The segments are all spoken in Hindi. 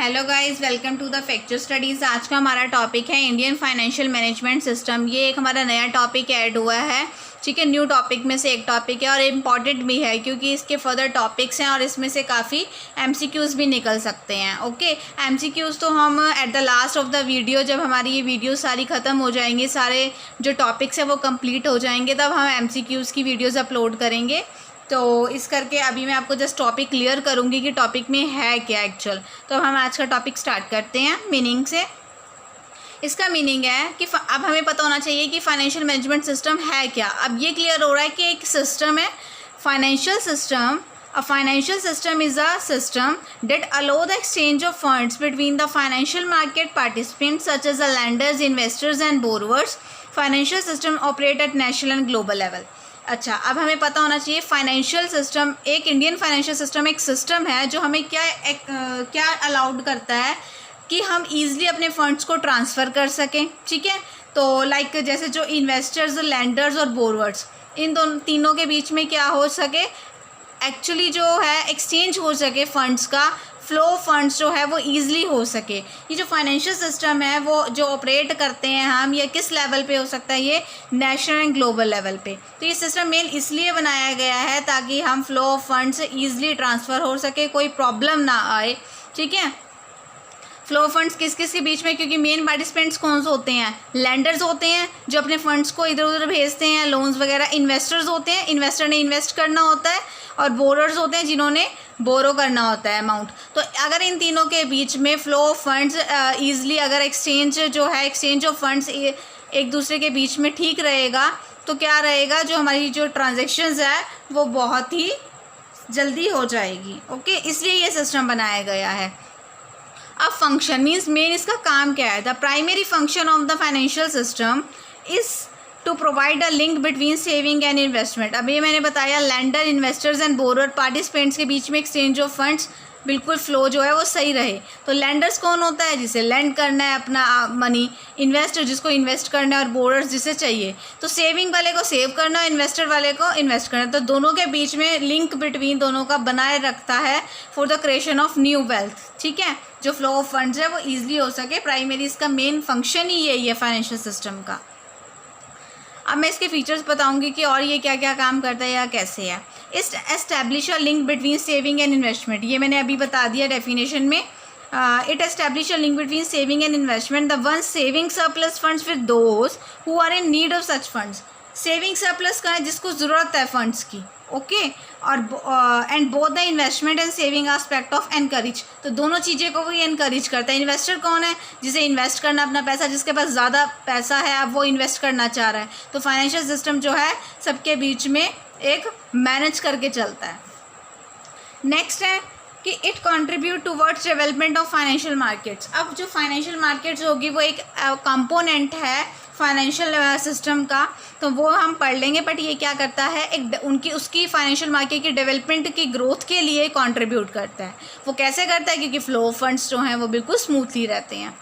Hello guys, welcome to the future studies. आज का हमारा टॉपिक है इंडियन फाइनेंशियल मैनेजमेंट सिस्टम। ये एक हमारा नया टॉपिक ऐड हुआ है, ठीक है। न्यू टॉपिक में से एक टॉपिक है और इम्पॉर्टेंट भी है क्योंकि इसके फर्दर टॉपिक्स हैं और इसमें से काफ़ी एमसीक्यूज़ भी निकल सकते हैं। ओके, एमसीक्यूज़ तो हम at the last of the video, जब हमारी ये वीडियो सारी ख़त्म हो जाएंगी, सारे जो टॉपिक्स हैं वो कंप्लीट हो जाएंगे, तब हम एमसीक्यूज़ की वीडियोज़ अपलोड करेंगे। तो इस करके अभी मैं आपको जस्ट टॉपिक क्लियर करूँगी कि टॉपिक में है क्या एक्चुअल। तो हम आज का टॉपिक स्टार्ट करते हैं मीनिंग से। इसका मीनिंग है कि अब हमें पता होना चाहिए कि फाइनेंशियल मैनेजमेंट सिस्टम है क्या। अब ये क्लियर हो रहा है कि एक सिस्टम है financial system. A financial system is a system that allow the exchange of funds between the financial market participants such as the lenders, investors and borrowers. Financial system operate at national and global level. अच्छा, अब हमें पता होना चाहिए फाइनेंशियल सिस्टम, एक इंडियन फाइनेंशियल सिस्टम एक सिस्टम है जो हमें क्या अलाउड करता है कि हम ईजिली अपने फंड्स को ट्रांसफ़र कर सकें, ठीक है। तो लाइक जैसे जो इन्वेस्टर्स, लैंडर्स और बोरवर्स, इन दोनों तीनों के बीच में क्या हो सके, एक्चुअली जो है एक्सचेंज हो सके, फंड्स का फ्लो, फंड्स जो है वो ईजिली हो सके। ये जो फाइनेंशियल सिस्टम है वो जो ऑपरेट करते हैं हम, ये किस लेवल पे हो सकता है, ये नेशनल एंड ग्लोबल लेवल पे। तो ये सिस्टम मेन इसलिए बनाया गया है ताकि हम flow of funds easily transfer हो सके, कोई प्रॉब्लम ना आए, ठीक है। फ्लो फंड्स किस किस के बीच में, क्योंकि मेन पार्टिसिपेंट्स कौन से होते हैं, लैंडर्स होते हैं जो अपने फंड्स को इधर उधर भेजते हैं, लोन्स वगैरह। इन्वेस्टर्स होते हैं, इन्वेस्टर ने इन्वेस्ट करना होता है, और बोरर्स होते हैं जिन्होंने बोरो करना होता है अमाउंट। तो अगर इन तीनों के बीच में फ्लो ऑफ फंड्स ईजिली, अगर एक्सचेंज जो है, एक्सचेंज ऑफ फंड्स एक दूसरे के बीच में ठीक रहेगा, तो क्या रहेगा, जो हमारी जो ट्रांजेक्शन्स है वो बहुत ही जल्दी हो जाएगी। ओके, इसलिए ये सिस्टम बनाया गया है। अब फंक्शन मीन्स मेन इसका काम क्या है। The primary function of the financial system is to provide a link between saving and investment. अब ये मैंने बताया, lender, investors and borrower participants के बीच में एक्सचेंज ऑफ फंड्स बिल्कुल फ्लो जो है वो सही रहे। तो लैंडर्स कौन होता है, जिसे लैंड करना है अपना मनी, इन्वेस्टर जिसको इन्वेस्ट करना है, और बोरर्स जिसे चाहिए। तो सेविंग वाले को सेव करना है, इन्वेस्टर वाले को इन्वेस्ट करना है। तो दोनों के बीच में लिंक बिटवीन दोनों का बनाए रखता है for the creation of new wealth, ठीक है। जो फ्लो ऑफ फंड्स है वो ईजिली हो सके, प्राइमरी इसका मेन फंक्शन ही यही है फाइनेंशियल सिस्टम का। अब मैं इसके फीचर्स बताऊंगी कि और ये क्या क्या काम करता है या कैसे है। इस establish a link between saving and investment, ये मैंने अभी बता दिया डेफिनेशन में। It establish a link between saving and investment, the one saving surplus funds with those who are in need of such funds. Saving surplus का है जिसको ज़रूरत है फंड्स की, ओके। और and both the investment and saving aspect of encourage, तो दोनों चीज़ें को भी एनकरेज करता है। इन्वेस्टर कौन है, जिसे इन्वेस्ट करना अपना पैसा, जिसके पास ज़्यादा पैसा है, अब वो इन्वेस्ट करना चाह रहा है। तो फाइनेंशियल सिस्टम जो है सबके बीच में एक मैनेज करके चलता है। नेक्स्ट है कि it contribute towards development of financial markets. अब जो फाइनेंशियल मार्केट्स होगी वो एक कंपोनेंट है फाइनेंशियल सिस्टम का, तो वो हम पढ़ लेंगे। बट ये क्या करता है, एक उसकी फाइनेंशियल मार्केट की डेवलपमेंट की ग्रोथ के लिए कंट्रीब्यूट करता है। वो कैसे करता है, क्योंकि फ्लो ऑफ फंड्स जो हैं वो बिल्कुल स्मूथली रहते हैं।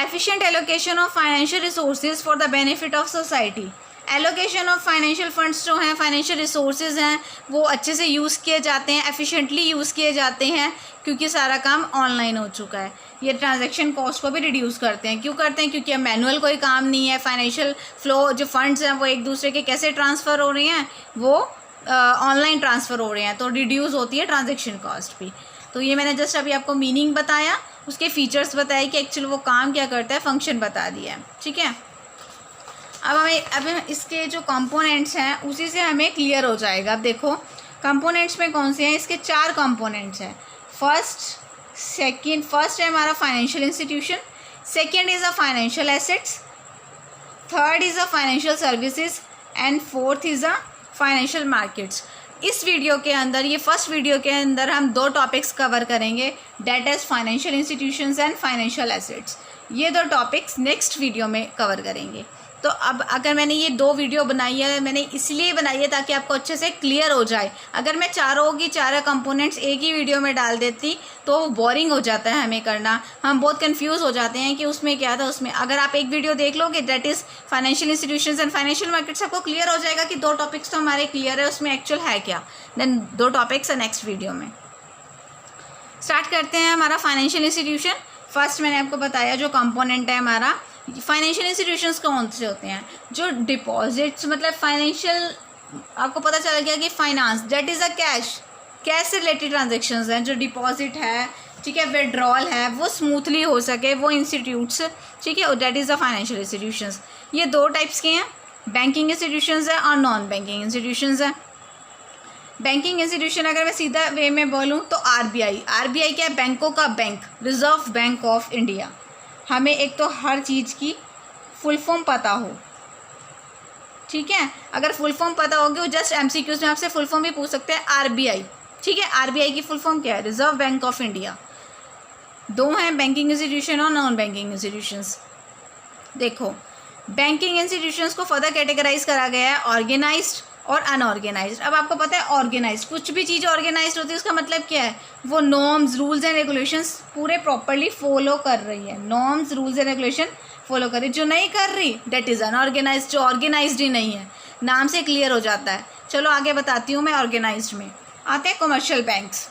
Efficient allocation of financial resources for the benefit of society. Allocation of financial funds जो हैं, फाइनेंशियल रिसोर्सेज हैं, वो अच्छे से यूज़ किए जाते हैं, एफिशिएंटली यूज़ किए जाते हैं, क्योंकि सारा काम ऑनलाइन हो चुका है। ये ट्रांजैक्शन कॉस्ट को भी रिड्यूस करते हैं। क्यों करते हैं, क्योंकि अब मैनुअल कोई काम नहीं है। फाइनेंशियल फ्लो जो फंड्स हैं वो एक दूसरे के कैसे ट्रांसफ़र हो रहे हैं, वो ऑनलाइन ट्रांसफ़र हो रहे हैं, तो रिड्यूस होती है ट्रांजैक्शन कॉस्ट भी। तो ये मैंने जस्ट अभी आपको मीनिंग बताया, उसके फीचर्स बताए कि एक्चुअली वो काम क्या करता है, फंक्शन बता दिया है, ठीक है। अब इसके जो कंपोनेंट्स हैं उसी से हमें क्लियर हो जाएगा। अब देखो कंपोनेंट्स में कौन से हैं, इसके 4 कंपोनेंट्स हैं। फर्स्ट है हमारा financial institution, second is a financial assets, third is a financial services and fourth is a financial markets. इस वीडियो के अंदर, ये फर्स्ट वीडियो के अंदर हम 2 टॉपिक्स कवर करेंगे, that is financial institutions and financial assets. ये 2 टॉपिक्स नेक्स्ट वीडियो में कवर करेंगे। तो अब अगर मैंने ये 2 वीडियो बनाई है, मैंने इसलिए बनाई है ताकि आपको अच्छे से क्लियर हो जाए। अगर मैं चारों कंपोनेंट्स एक ही वीडियो में डाल देती तो बोरिंग हो जाता है हमें करना, हम बहुत कंफ्यूज हो जाते हैं कि उसमें क्या था उसमें। अगर आप एक वीडियो देख लोगे, that is financial institutions and financial markets, आपको क्लियर हो जाएगा कि 2 टॉपिक्स तो हमारे क्लियर है, उसमें एक्चुअल है क्या। देन 2 टॉपिक्स है नेक्स्ट वीडियो में। स्टार्ट करते हैं हमारा फाइनेंशियल इंस्टीट्यूशन। फर्स्ट मैंने आपको बताया जो कंपोनेंट है हमारा फाइनेंशियल इंस्टीट्यूशंस कौन से होते हैं, जो डिपॉजिट्स मतलब फाइनेंशियल, आपको पता चल गया कि finance that is a cash से रिलेटेड ट्रांजेक्शन्स हैं, जो डिपॉजिट है, ठीक है, विड्रॉल है, वो स्मूथली हो सके, वो इंस्टीट्यूट्स, ठीक है, that is the financial institutions. ये दो टाइप्स के हैं, बैंकिंग इंस्टीट्यूशंस है और नॉन बैंकिंग इंस्टीट्यूशंस है। बैंकिंग इंस्टीट्यूशन अगर मैं सीधा वे में बोलूँ तो आरबीआई क्या है, बैंकों का bank, reserve bank of India. हमें एक तो हर चीज़ की फुल फॉर्म पता हो, ठीक है, अगर फुल फॉर्म पता होगी, वो जस्ट एमसीक्यूज में आपसे फुल फॉर्म भी पूछ सकते हैं, आरबीआई, ठीक है, आरबीआई की फुल फॉर्म क्या है, रिजर्व बैंक ऑफ इंडिया। दो हैं बैंकिंग इंस्टीट्यूशन और नॉन बैंकिंग इंस्टीट्यूशंस। देखो बैंकिंग इंस्टीट्यूशंस को फर्दर कैटेगराइज करा गया है ऑर्गेनाइज्ड और अनऑर्गेनाइज्ड। अब आपको पता है ऑर्गेनाइज्ड, कुछ भी चीज़ ऑर्गेनाइज्ड होती है उसका मतलब क्या है, वो नॉर्म्स रूल्स एंड रेगुलेशंस पूरे प्रॉपरली फॉलो कर रही है, norms rules and regulation follow कर रही। जो नहीं कर रही दैट इज़ अनऑर्गेनाइज्ड, जो ऑर्गेनाइज्ड ही नहीं है, नाम से क्लियर हो जाता है। चलो आगे बताती हूँ मैं। ऑर्गेनाइज्ड में आते हैं कमर्शियल बैंक्स।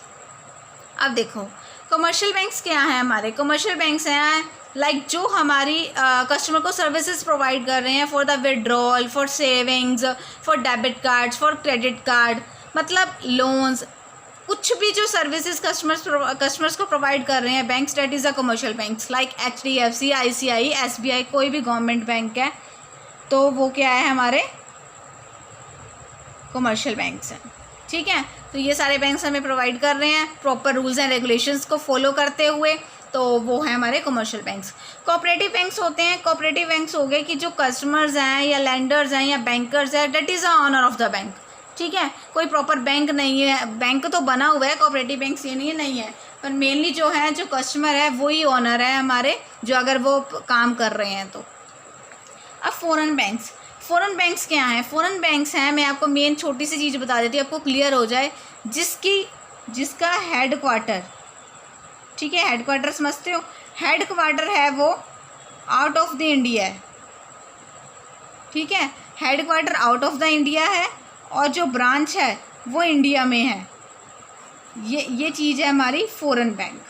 अब देखो कमर्शियल बैंक्स क्या हैं हमारे, कमर्शियल बैंक्स हैं लाइक जो हमारी कस्टमर को सर्विसेज प्रोवाइड कर रहे हैं for the withdrawal, for savings, for debit cards, for credit card, मतलब लोन्स, कुछ भी जो सर्विसेज कस्टमर्स को प्रोवाइड कर रहे हैं banks, date is a commercial banks like HDFC, ICI, SBI, कोई भी गवर्नमेंट बैंक है तो वो क्या है हमारे कमर्शियल बैंक्स हैं, ठीक है। तो ये सारे बैंक्स हमें प्रोवाइड कर रहे हैं प्रॉपर रूल्स एंड रेगुलेशंस को फॉलो करते हुए, तो वो है हमारे कमर्शियल बैंक्स। कोऑपरेटिव बैंक्स होते हैं, कोऑपरेटिव बैंक्स हो गए कि जो कस्टमर्स हैं या लैंडर्स हैं या बैंकर्स हैं, debt is a owner of the bank, ठीक है। कोई प्रॉपर बैंक नहीं है, बैंक तो बना हुआ है, कोऑपरेटिव बैंक्स ये नहीं है, पर मेनली जो है जो कस्टमर है वही ऑनर है हमारे, जो अगर वो काम कर रहे हैं तो। अब फॉरेन बैंक्स, फॉरेन बैंक्स क्या हैं, फॉरेन बैंक्स हैं, मैं आपको मेन छोटी सी चीज़ बता देती हूँ आपको क्लियर हो जाए, जिसका हेड क्वार्टर, ठीक है, हेड क्वार्टर समझते हो, हेड क्वार्टर है वो आउट ऑफ द इंडिया है, ठीक है, head quarter out of the India है और जो ब्रांच है वो इंडिया में है। ये चीज़ है हमारी foreign bank,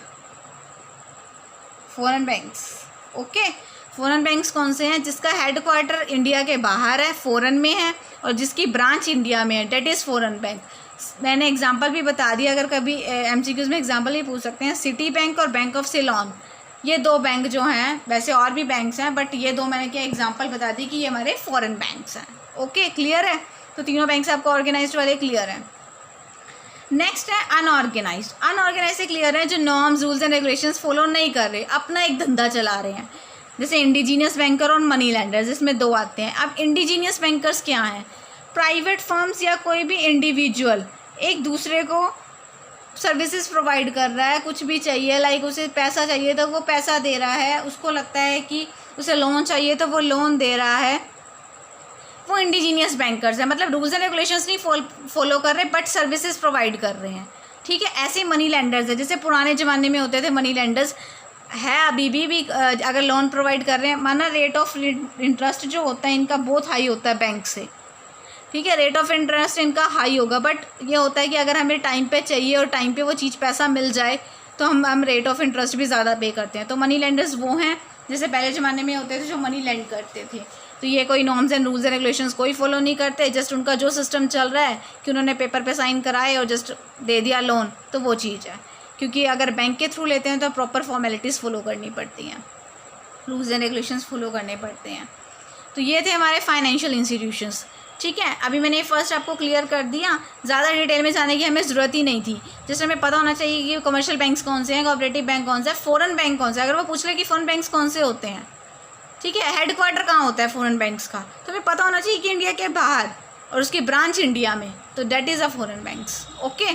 foreign banks, okay. Foreign banks कौन से हैं, जिसका हेड क्वार्टर इंडिया के बाहर है, फॉरेन में है, और जिसकी ब्रांच इंडिया में है, डेट इज़ फॉरेन बैंक। मैंने एग्जांपल भी बता दिया, अगर कभी एमसीक्यूज में एग्जांपल भी पूछ सकते हैं, सिटी बैंक और बैंक ऑफ सिलोन, ये दो बैंक जो हैं, वैसे और भी बैंक्स हैं बट ये दो मैंने क्या एग्जांपल बता दी कि ये हमारे फॉरेन बैंक्स हैं, ओके, क्लियर है। तो तीनों बैंक्स आपको ऑर्गेनाइज्ड वाले क्लियर हैं। नेक्स्ट है अनऑर्गेनाइज्ड। अनऑर्गेनाइज्ड से क्लियर है जो norms rules and regulations follow नहीं कर रहे, अपना एक धंधा चला रहे हैं, जैसे इंडिजीनियस बैंकर और मनी लैंडर्स, इसमें दो आते हैं। अब इंडिजीनियस बैंकर्स क्या हैं, प्राइवेट फर्म्स या कोई भी इंडिविजुअल एक दूसरे को सर्विसेज प्रोवाइड कर रहा है, कुछ भी चाहिए लाइक उसे पैसा चाहिए तो वो पैसा दे रहा है, उसको लगता है कि उसे लोन चाहिए तो वो लोन दे रहा है, वो इंडिजीनियस बैंकर्स हैं, मतलब रूल्स एंड रेगुलेशंस नहीं फॉलो कर रहे बट सर्विसेज प्रोवाइड कर रहे हैं, ठीक है। ऐसे मनी लैंडर्स है, जैसे पुराने ज़माने में होते थे मनी लैंडर्स, है अभी भी अगर लोन प्रोवाइड कर रहे हैं, माना रेट ऑफ इंटरेस्ट जो होता है इनका बहुत हाई होता है बैंक से, ठीक है, रेट ऑफ इंटरेस्ट इनका हाई होगा, बट ये होता है कि अगर हमें टाइम पे चाहिए और टाइम पे वो चीज़ पैसा मिल जाए तो हम रेट ऑफ इंटरेस्ट भी ज़्यादा पे करते हैं। तो मनी लैंडर्स वो हैं जैसे पहले ज़माने में होते थे जो मनी लैंड करते थे। तो ये कोई norms and rules and regulations कोई फॉलो नहीं करते, जस्ट उनका जो सिस्टम चल रहा है कि उन्होंने पेपर पे साइन कराए और जस्ट दे दिया लोन, तो वो चीज़ है। क्योंकि अगर बैंक के थ्रू लेते हैं तो प्रॉपर फॉर्मेलिटीज़ फॉलो करनी पड़ती हैं, रूल्स एंड रेगुलेशंस फॉलो करने पड़ते हैं। तो ये थे हमारे फाइनेंशियल इंस्टीट्यूशंस, ठीक है। अभी मैंने फर्स्ट आपको क्लियर कर दिया, ज़्यादा डिटेल में जाने की हमें ज़रूरत ही नहीं थी, जैसे हमें पता होना चाहिए कि कमर्शियल बैंक्स कौन से हैं, कोऑपरेटिव बैंक कौन सा है, फॉरेन बैंक कौन सा है। अगर वो पूछ ले कि फॉरेन बैंक्स कौन से होते हैं, ठीक है, हेड क्वार्टर कहाँ होता है फॉरेन बैंक्स का, तो हमें पता होना चाहिए कि इंडिया के बाहर और उसकी ब्रांच इंडिया में, तो that is a foreign banks, okay.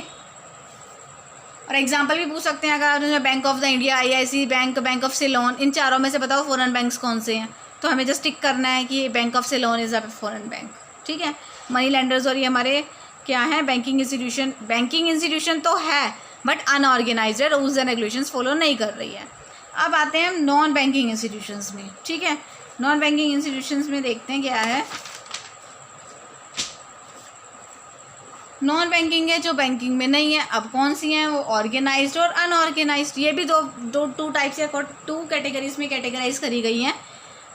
और एग्जाम्पल भी पूछ सकते हैं, अगर bank of the India, IIC bank, bank of Ceylon, इन चारों में से बताओ फॉरेन बैंक्स कौन से हैं, तो हमें जस्ट टिक करना है कि bank of Ceylon is a foreign bank, ठीक है। मनी लैंडर्स और ये हमारे क्या है बैंकिंग इंस्टीट्यूशन, बैंकिंग इंस्टीट्यूशन तो है बट अनऑर्गेनाइज्ड है, रूल्स एंड रेगुलेशंस फॉलो नहीं कर रही है। अब आते हैं हम नॉन बैंकिंग इंस्टीट्यूशंस में, ठीक है। नॉन बैंकिंग इंस्टीट्यूशंस में देखते हैं क्या है। नॉन बैंकिंग है जो बैंकिंग में नहीं है। अब कौन सी हैं? वो ऑर्गेनाइज्ड और अनऑर्गेनाइज्ड। ये भी टू टाइप्स या 2 कैटेगरीज में कैटेगराइज करी गई हैं,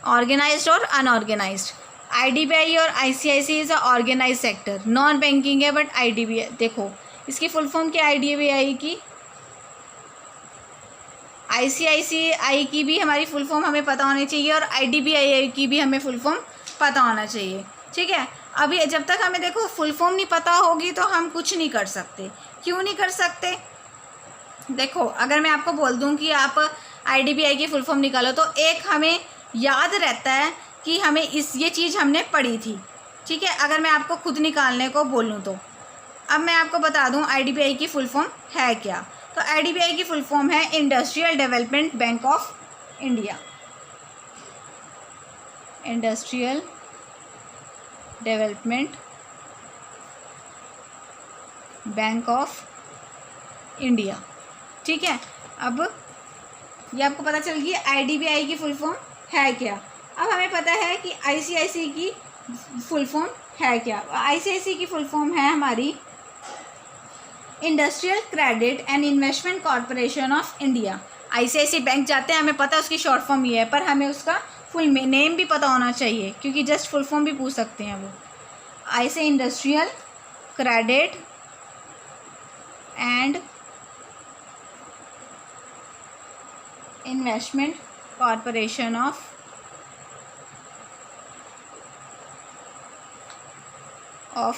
ऑर्गेनाइज्ड और अनऑर्गेनाइज्ड। आईडीबीआई और ICICI is a organized sector, non banking है बट आईडीबीआई, देखो इसकी फुल फॉर्म क्या? आईडीबीआई की, आईसीआईसीआई की भी हमारी फुल फॉर्म हमें पता होनी चाहिए और आईडीबीआई की भी हमें फुल फॉर्म पता होना चाहिए, ठीक है। अभी जब तक हमें देखो फुल फॉर्म नहीं पता होगी तो हम कुछ नहीं कर सकते। क्यों नहीं कर सकते? देखो अगर मैं आपको बोल दूं कि आप आईडीबीआई की फुल फॉर्म निकालो तो एक हमें याद रहता है कि हमें ये चीज़ हमने पढ़ी थी, ठीक है। अगर मैं आपको खुद निकालने को बोलूँ तो अब मैं आपको बता दूं आईडीबीआई की फुल फॉर्म है क्या। तो आईडीबीआई की फुल फॉर्म है industrial development bank of India. Industrial development bank of India, ठीक है। अब ये आपको पता चल गई आईडीबीआई की फुल फॉर्म है क्या। अब हमें पता है कि आईसीआईसीआई की फुल फॉर्म है क्या। आईसीआईसीआई की फुल फॉर्म है हमारी industrial credit and investment corporation of India. ICICI bank जाते हैं, हमें पता है उसकी शॉर्ट फॉर्म ये है, पर हमें उसका फुल नेम भी पता होना चाहिए क्योंकि जस्ट फुल फॉर्म भी पूछ सकते हैं वो। ऐसे industrial credit and investment corporation of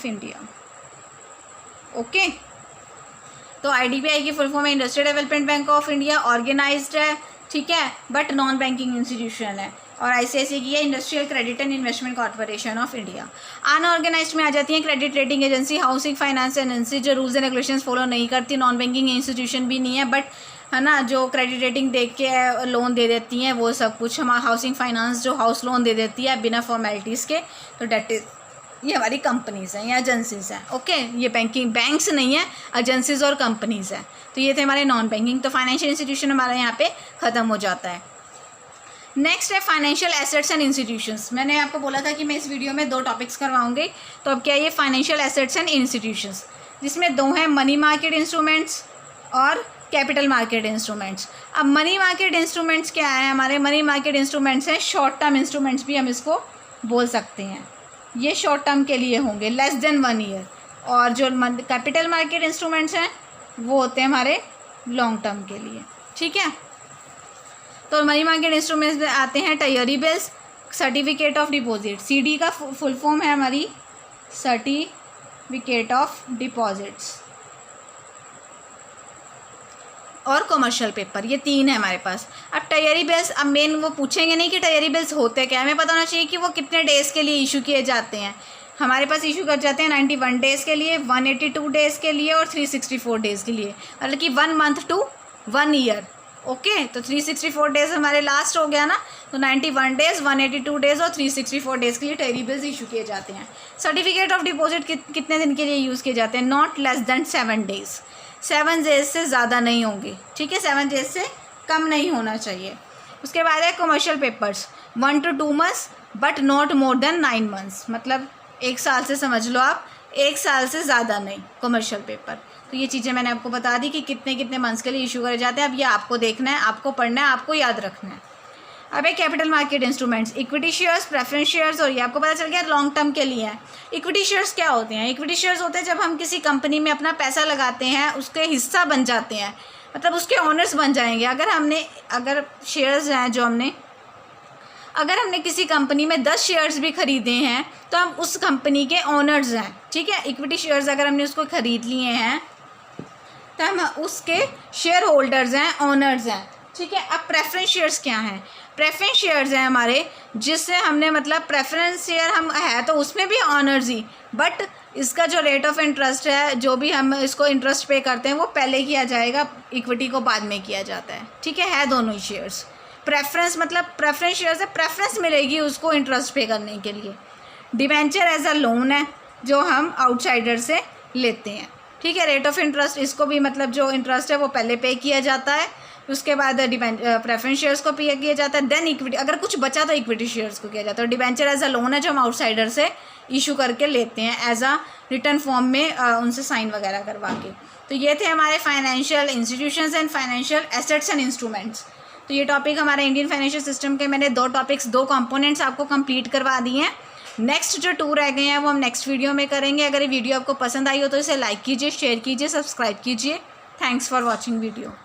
India, okay. तो आईडीबीआई की फुल फॉर्म है industrial development bank of India, organized है, ठीक है, बट नॉन बैंकिंग इंस्टीट्यूशन है। और आईसीआईसीआई की है industrial credit and investment corporation of India. Unorganised में आ जाती है credit rating agency, housing finance agency जो रूल्स एंड रेगुलेशंस फॉलो नहीं करती, नॉन बैंकिंग इंस्टीट्यूशन भी नहीं है, बट है ना जो क्रेडिट रेटिंग देख के लोन दे देती हैं वो सब कुछ। हमारा हाउसिंग फाइनेंस जो हाउस लोन दे देती है बिना फॉर्मेलिटीज़ के, तो डेट इज ये हमारी कंपनीज़ हैं या एजेंसीज़ हैं, ओके। ये बैंकिंग बैंक्स नहीं है, एजेंसीज़ और कंपनीज़ हैं। तो ये थे हमारे नॉन बैंकिंग। तो फाइनेंशियल इंस्टीट्यूशन हमारा यहाँ पे ख़त्म हो जाता है। नेक्स्ट है फाइनेंशियल एसेट्स एंड इंस्टीट्यूशंस। मैंने आपको बोला था कि मैं इस वीडियो में 2 टॉपिक्स करवाऊंगी, तो अब क्या ये फाइनेंशियल एसेट्स एंड इंस्टीट्यूशंस, जिसमें 2 हैं मनी मार्केट इंस्ट्रूमेंट्स और कैपिटल मार्केट इंस्ट्रूमेंट्स। अब मनी मार्केट इंस्ट्रूमेंट्स क्या है? हमारे मनी मार्केट इंस्ट्रूमेंट्स हैं शॉर्ट टर्म इंस्ट्रूमेंट्स भी हम इसको बोल सकते हैं। ये शॉर्ट टर्म के लिए होंगे लेस देन 1 ईयर, और जो कैपिटल मार्केट इंस्ट्रूमेंट्स हैं वो होते हैं हमारे लॉन्ग टर्म के लिए, ठीक है। तो मनी मार्केट इंस्ट्रूमेंट्स में आते हैं tired bills, certificate of deposit, CD का फुल फॉर्म है हमारी सर्टिफिकेट ऑफ डिपॉजिट्स, और कमर्शियल पेपर। ये 3 है हमारे पास। अब टायरी बिल्स, अब मेन वो पूछेंगे नहीं कि टायरी बिल्स होते क्या, हमें पता होना चाहिए कि वो कितने डेज़ के लिए इशू किए जाते हैं। हमारे पास इशू कर जाते हैं 91 डेज़ के लिए, 182 डेज़ के लिए और 364 डेज़ के लिए, मतलब कि 1 मंथ टू 1 ईयर, ओके। तो 364 डेज़ हमारे लास्ट हो गया ना, तो 91 डेज़, 182 डेज़ और 364 डेज़ के लिए टायरी बिल्स इशू किए जाते हैं। सर्टिफिकेट ऑफ डिपॉजिट कितने दिन के लिए यूज़ किए जाते हैं? Not less than 7 days, 7 days से ज़्यादा नहीं होंगे, ठीक है, 7 डेज से कम नहीं होना चाहिए। उसके बाद है commercial papers, 1 to 2 months but not more than 9 months, मतलब 1 साल से समझ लो आप, 1 साल से ज़्यादा नहीं कमर्शियल पेपर। तो ये चीज़ें मैंने आपको बता दी कि कितने कितने मंथ्स के लिए इशू करे जाते हैं। अब ये आपको देखना है, आपको पढ़ना है, आपको याद रखना है। अब एक capital market instruments, equity shares, preference shares, और ये आपको पता चल गया लॉन्ग टर्म के लिए है। इक्विटी शेयर्स क्या होते हैं? इक्विटी शेयर्स होते हैं जब हम किसी कंपनी में अपना पैसा लगाते हैं, उसके हिस्सा बन जाते हैं, मतलब उसके ओनर्स बन जाएंगे। अगर शेयर्स हैं जो अगर हमने किसी कंपनी में 10 शेयर्स भी खरीदे हैं तो हम उस कंपनी के ओनर्स हैं, ठीक है। इक्विटी शेयर्स अगर हमने उसको ख़रीद लिए हैं तो हम उसके शेयर होल्डर्स हैं, ओनर्स हैं, ठीक है। अब प्रेफरेंस शेयर्स क्या हैं? प्रेफरेंस शेयर्स हैं हमारे जिससे हमने, मतलब प्रेफरेंस शेयर हम है तो उसमें भी ऑनर्स ही, बट इसका जो रेट ऑफ इंटरेस्ट है, जो भी हम इसको इंटरेस्ट पे करते हैं वो पहले किया जाएगा, इक्विटी को बाद में किया जाता है, ठीक है दोनों ही शेयर्स। प्रेफरेंस मतलब प्रेफरेंस शेयर्स है, प्रेफरेंस मिलेगी उसको इंटरेस्ट पे करने के लिए। डिबेंचर एज अ लोन है जो हम आउटसाइडर से लेते हैं, ठीक है। रेट ऑफ इंटरेस्ट, इसको भी मतलब जो इंटरेस्ट है वो पहले पे किया जाता है, उसके बाद प्रेफरेंस शेयर्स को पे किया जाता है, देन इक्विटी, अगर कुछ बचा तो इक्विटी शेयर्स को किया जाता है। और डिबेंचर एज अ लोन है जो हम आउटसाइडर से इशू करके लेते हैं एज अ रिटर्न फॉर्म में, उनसे साइन वगैरह करवा के। तो ये थे हमारे financial institutions and financial assets and instruments. तो ये टॉपिक हमारे इंडियन फाइनेंशियल सिस्टम के मैंने 2 टॉपिक्स 2 कंपोनेंट्स आपको कंप्लीट करवा दिए हैं। नेक्स्ट जो 2 रह गए हैं वो हम नेक्स्ट वीडियो में करेंगे। अगर ये वीडियो आपको पसंद आई हो तो इसे लाइक कीजिए, शेयर कीजिए, सब्सक्राइब कीजिए। Thanks for watching video.